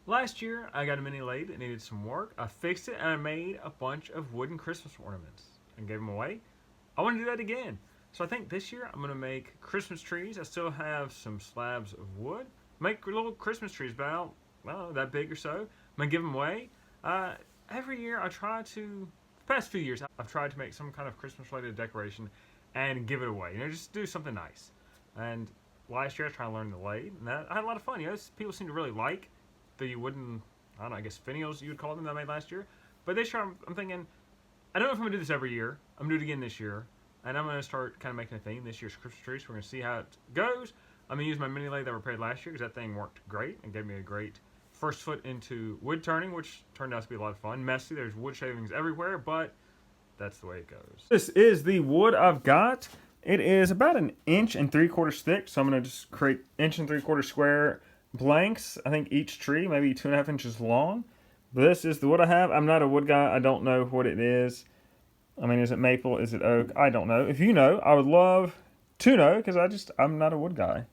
Last year, I got a mini lathe. It needed some work. I fixed it and I made a bunch of wooden Christmas ornaments and gave them away. I want to do that again. So I think this year I'm going to make Christmas trees. I still have some slabs of wood. Make little Christmas trees about, well, that big or so. I'm going to give them away. Every year I try to, the past few years, I've tried to make some kind of Christmas related decoration and give it away. You know, just do something nice. And last year I tried to learn the lathe, and I had a lot of fun. You know, people seem to really like the wooden, I don't know, I guess finials you would call them that I made last year. But this year I'm thinking, I don't know if I'm going to do this every year. I'm going to do it again this year. And I'm going to start kind of making a theme this year's Christmas tree. So we're going to see how it goes. I'm going to use my mini lathe that I repaired last year because that thing worked great and gave me a great first foot into wood turning, which turned out to be a lot of fun. Messy, there's wood shavings everywhere, but that's the way it goes. This is the wood I've got. It is about 1 3/4 thick, so I'm going to just create 1 3/4 square blanks. I think each tree, maybe 2.5 inches long. This is the wood I have. I'm not a wood guy. I don't know what it is. I mean, is it maple? Is it oak? I don't know. If you know, I would love to know because I'm not a wood guy.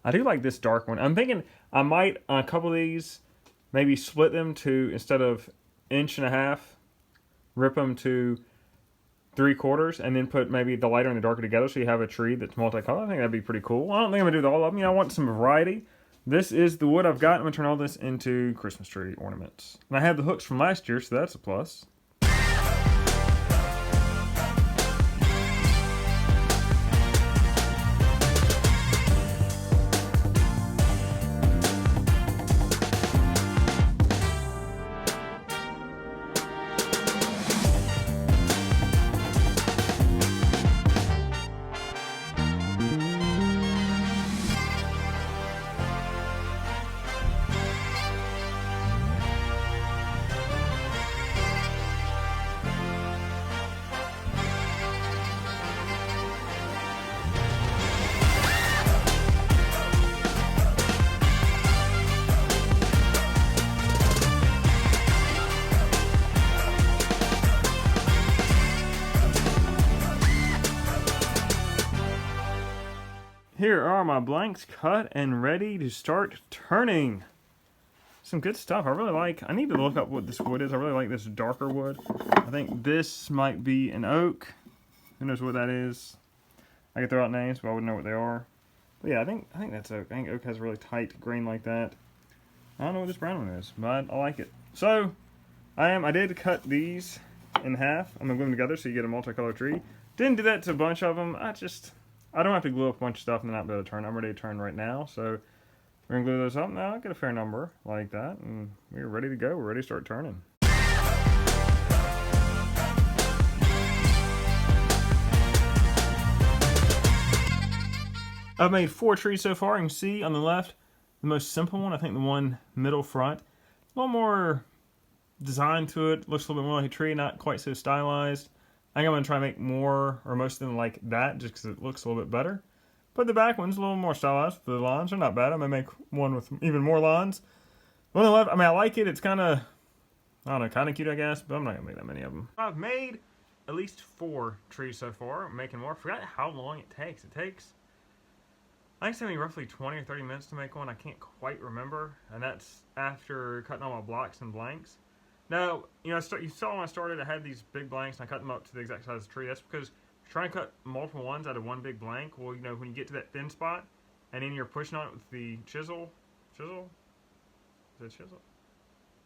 I do like this dark one. I'm thinking I might, on a couple of these, maybe split them to, instead of 1.5 inches, rip them to 3/4 and then put maybe the lighter and the darker together so you have a tree that's multicolored. I think that'd be pretty cool. I don't think I'm going to do all of them. You know, I want some variety. This is the wood I've got. I'm going to turn all this into Christmas tree ornaments. And I have the hooks from last year, so that's a plus. Here are my blanks cut and ready to start turning. Some good stuff. I need to look up what this wood is. I really like this darker wood. I think this might be an oak. Who knows what that is? I could throw out names, but I wouldn't know what they are. But yeah, I think that's oak. I think oak has a really tight grain like that. I don't know what this brown one is, but I like it. So, I did cut these in half. I'm going to glue them together so you get a multicolored tree. Didn't do that to a bunch of them. I don't have to glue up a bunch of stuff and then not be able to turn. I'm ready to turn right now, so we're going to glue those up now. I'll get a fair number like that, and we're ready to go. We're ready to start turning. I've made 4 trees so far. You can see on the left, the most simple one, I think the one middle front. A little more design to it. Looks a little bit more like a tree, not quite so stylized. I think I'm going to try and make more or most of them like that just because it looks a little bit better. But the back one's a little more stylized. The lines are not bad. I'm going to make one with even more lines. On the left, I mean, I like it. It's kind of, I don't know, kind of cute, I guess, but I'm not going to make that many of them. I've made at least 4 trees so far. I'm making more. I forgot how long it takes. I think it's taking me roughly 20 or 30 minutes to make one. I can't quite remember. And that's after cutting all my blocks and blanks. Now, you know, you saw when I started, I had these big blanks, and I cut them up to the exact size of the tree. That's because you're trying to cut multiple ones out of one big blank. Well, you know, when you get to that thin spot, and then you're pushing on it with the chisel? Is it chisel?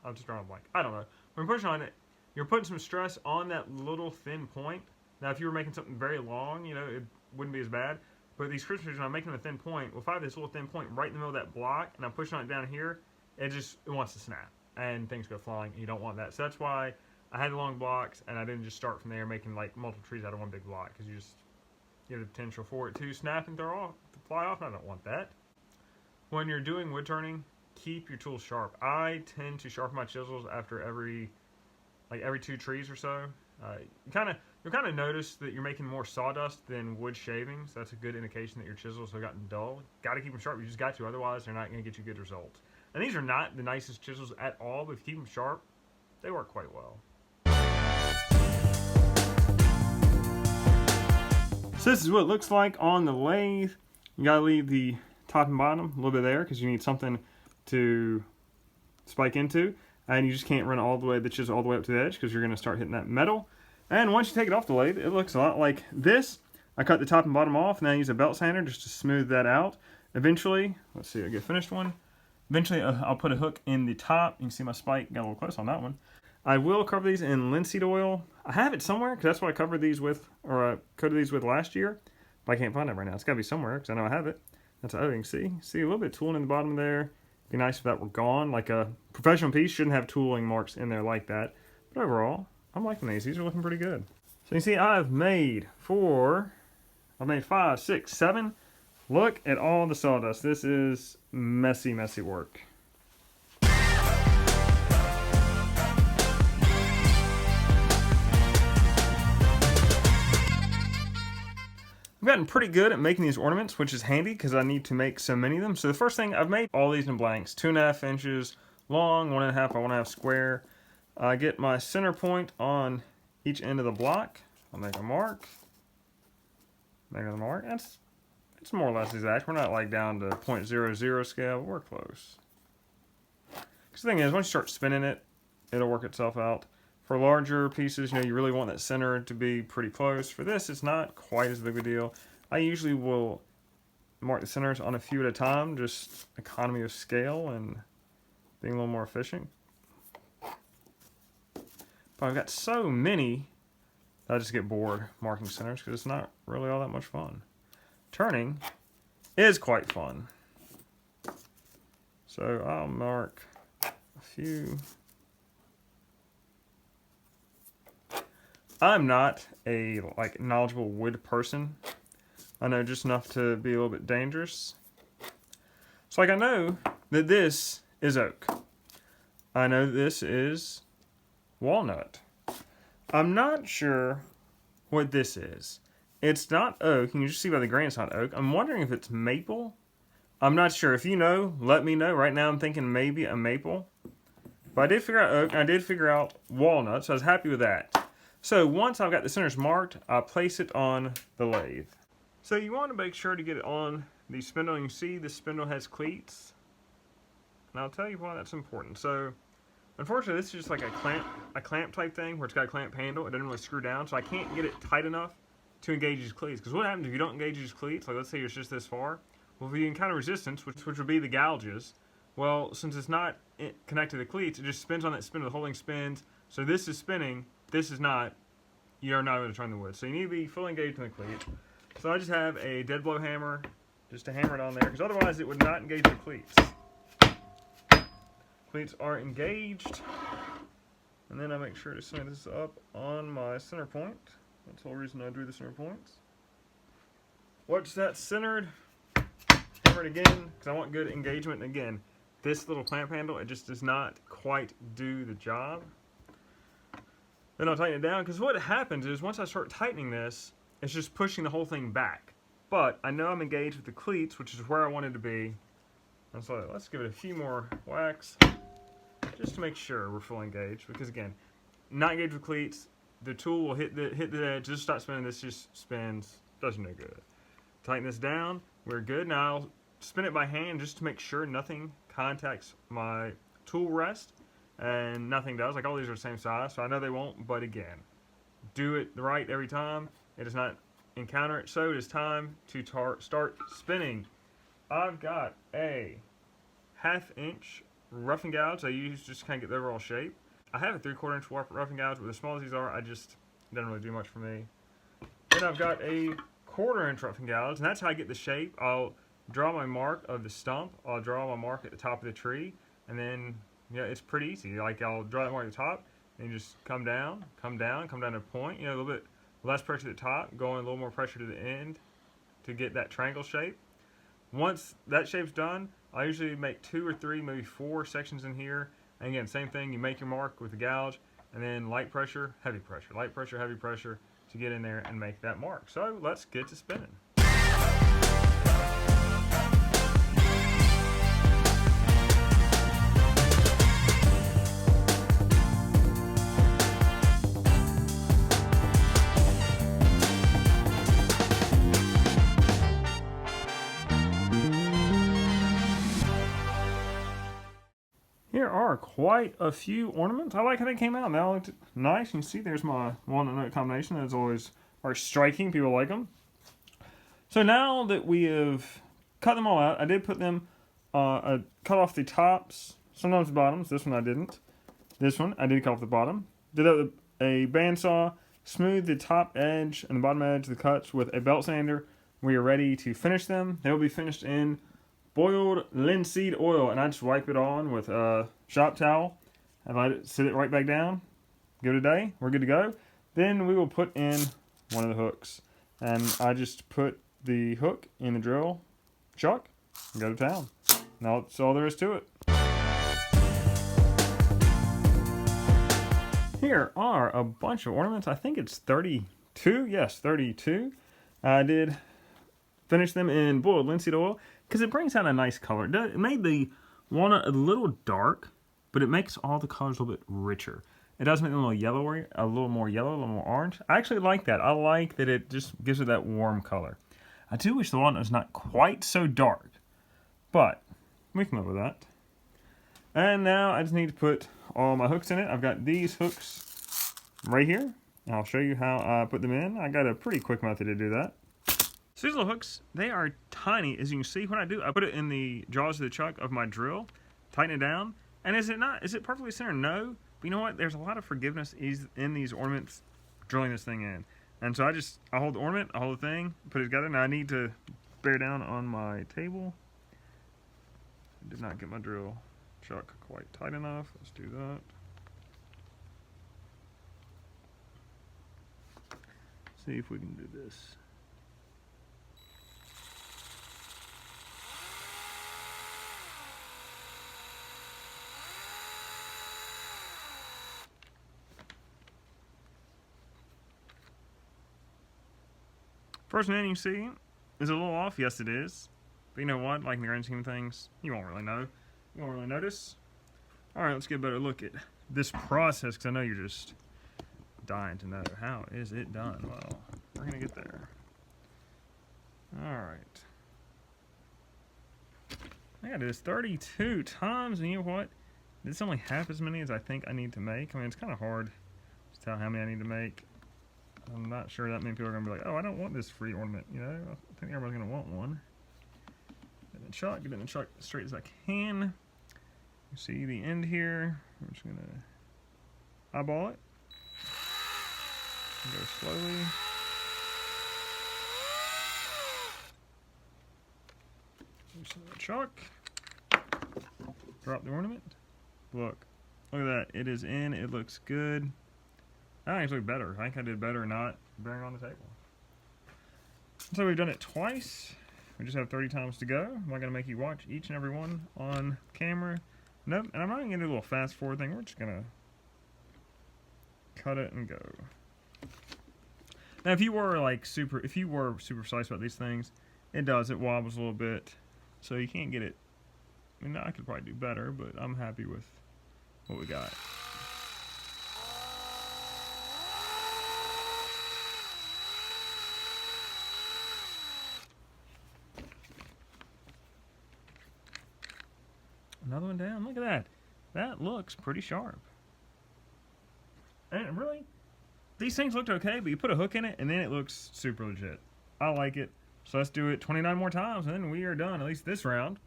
I'm just drawing a blank. I don't know. When you're pushing on it, you're putting some stress on that little thin point. Now, if you were making something very long, you know, it wouldn't be as bad. But these Christmas trees, when I'm making them a thin point, well, if I have this little thin point right in the middle of that block, and I'm pushing on it down here, it wants to snap. And things go flying, and you don't want that. So that's why I had the long blocks, and I didn't just start from there making like multiple trees out of one big block, because you have the potential for it to snap and fly off, and I don't want that. When you're doing wood turning, keep your tools sharp. I tend to sharpen my chisels after every 2 trees or so. You'll kind of notice that you're making more sawdust than wood shavings. That's a good indication that your chisels have gotten dull. Got to keep them sharp. You just got to, otherwise they're not going to get you good results. And these are not the nicest chisels at all, but if you keep them sharp, they work quite well. So this is what it looks like on the lathe. You gotta leave the top and bottom a little bit there because you need something to spike into, and you just can't run all the way, that's just all the way up to the edge, because you're going to start hitting that metal. And once you take it off the lathe, it looks a lot like this. I cut the top and bottom off, and then I use a belt sander just to smooth that out. Eventually, let's see, I get a finished one. Eventually, I'll put a hook in the top. You can see my spike got a little close on that one. I will cover these in linseed oil. I have it somewhere, because that's what I covered these with, or coated these with last year. But I can't find it right now. It's got to be somewhere, because I know I have it. That's how you can see. See a little bit of tooling in the bottom there. Be nice if that were gone. Like a professional piece shouldn't have tooling marks in there like that. But overall, I'm liking these. These are looking pretty good. So you can see I've made 5, 6, 7. Look at all the sawdust. This is messy, messy work. I've gotten pretty good at making these ornaments, which is handy because I need to make so many of them. So the first thing, I've made all these in blanks, 2.5 inches long, 1.5 by 1.5 square. I get my center point on each end of the block. I'll make a mark. Make a mark. It's more or less exact. We're not like down to 0.00 scale. We're close. Because the thing is, once you start spinning it, it'll work itself out. For larger pieces, you really want that center to be pretty close. For this, it's not quite as big of a deal. I usually will mark the centers on a few at a time, just economy of scale and being a little more efficient. But I've got so many that I just get bored marking centers because it's not really all that much fun. Turning is quite fun. So I'll mark a few. I'm not a knowledgeable wood person. I know just enough to be a little bit dangerous. So I know that this is oak. I know this is walnut. I'm not sure what this is. It's not oak. You can just see by the grain it's not oak. I'm wondering if it's maple. I'm not sure. If you know, let me know. Right now I'm thinking maybe a maple. But I did figure out oak, and I did figure out walnut, so I was happy with that. So once I've got the centers marked, I'll place it on the lathe. So you want to make sure to get it on the spindle. You can see the spindle has cleats. And I'll tell you why that's important. So unfortunately, this is just like a clamp type thing where it's got a clamp handle. It doesn't really screw down, so I can't get it tight enough to engage these cleats. Because what happens if you don't engage these cleats, like let's say it's just this far, well, if you encounter resistance, which would be the gouges, well, since it's not connected to the cleats, it just spins on that spindle. The whole thing spins. So this is spinning. This is not. You're not going to turn the wood. So you need to be fully engaged in the cleat. So I just have a dead blow hammer just to hammer it on there, because otherwise it would not engage the cleats. Cleats are engaged. And then I make sure to center this up on my center point. That's the whole reason I drew the center points. Once that's centered, hammer it again, because I want good engagement. And again, this little clamp handle, it just does not quite do the job. Then I'll tighten it down, because what happens is once I start tightening this, it's just pushing the whole thing back. But I know I'm engaged with the cleats, which is where I wanted to be. And so let's give it a few more whacks, just to make sure we're fully engaged. Because again, not engaged with cleats, the tool will hit the edge, just stop spinning, this just spins, does no good. Tighten this down, we're good. Now I'll spin it by hand just to make sure nothing contacts my tool rest. And nothing does. Like all these are the same size, so I know they won't. But again, do it right every time. It does not encounter it. So it is time to start spinning. I've got a 1/2 inch roughing gouge I use just to kind of get the overall shape. I have a 3/4 inch roughing gouge, but as small as these are, it doesn't really do much for me. Then I've got a 1/4 inch roughing gouge, and that's how I get the shape. I'll draw my mark of the stump. I'll draw my mark at the top of the tree, and then yeah, it's pretty easy. Like I'll draw that mark at the top, and you just come down to a point. A little bit less pressure at the top, going a little more pressure to the end to get that triangle shape. Once that shape's done, I usually make 2 or 3, maybe 4 sections in here. And again, same thing. You make your mark with the gouge, and then light pressure, heavy pressure, light pressure, heavy pressure to get in there and make that mark. So let's get to spinning. are quite a few ornaments. I like how they came out. They all looked nice. You can see there's my walnut nut combination. Those always are striking. People like them. So now that we have cut them all out, I did put them, I cut off the tops, sometimes the bottoms. This one I didn't. This one I did cut off the bottom. Did that with a bandsaw, smoothed the top edge and the bottom edge of the cuts with a belt sander. We are ready to finish them. They will be finished in boiled linseed oil, and I just wipe it on with a shop towel and let it sit right back down. Give it a day. We're good to go. Then we will put in one of the hooks, and I just put the hook in the drill chuck and go to town. Now that's all there is to it. Here are a bunch of ornaments. I think it's 32. Yes, 32. I did finish them in boiled linseed oil because it brings out a nice color. It made the walnut a little dark, but it makes all the colors a little bit richer. It does make them a little yellower, a little more yellow, a little more orange. I actually like that. I like that it just gives it that warm color. I do wish the walnut was not quite so dark, but we can live with that. And now I just need to put all my hooks in it. I've got these hooks right here. I'll show you how I put them in. I got a pretty quick method to do that. So these little hooks, they are tiny. As you can see, when I do, I put it in the jaws of the chuck of my drill, tighten it down. And is it perfectly centered? No. But you know what? There's a lot of forgiveness in these ornaments drilling this thing in. And so I hold the ornament, I hold the thing, put it together. Now I need to bear down on my table. I did not get my drill chuck quite tight enough. Let's do that. See if we can do this. First name you see is a little off. Yes, it is. But you know what? Like in the grand scheme of things, you won't really know. You won't really notice. All right, let's get a better look at this process because I know you're just dying to know. How is it done? Well, we're going to get there. All right. I got to do this 32 times, and you know what? It's only half as many as I think I need to make. I mean, it's kind of hard to tell how many I need to make. I'm not sure that many people are going to be like, oh, I don't want this free ornament, you know? I think everybody's going to want one. Get it in the chuck as straight as I can. You see the end here. I'm just going to eyeball it. Go slowly. Loosen the chuck. Drop the ornament. Look at that. It is in. It looks good. I actually better. I think I did better not bearing on the table. So we've done it twice. We just have 30 times to go. I'm not going to make you watch each and every one on camera. Nope. And I'm not going to do a little fast forward thing. We're just going to cut it and go. Now, if you were super precise about these things, it wobbles a little bit. So you can't get it. I mean, I could probably do better, but I'm happy with what we got. Another one down. Look at that. That looks pretty sharp. And really, these things looked okay, but you put a hook in it, and then it looks super legit. I like it. So let's do it 29 more times, and then we are done, at least this round,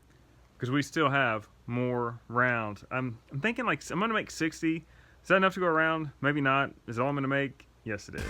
because we still have more rounds. I'm thinking I'm going to make 60. Is that enough to go around? Maybe not. Is it all I'm going to make? Yes, it is.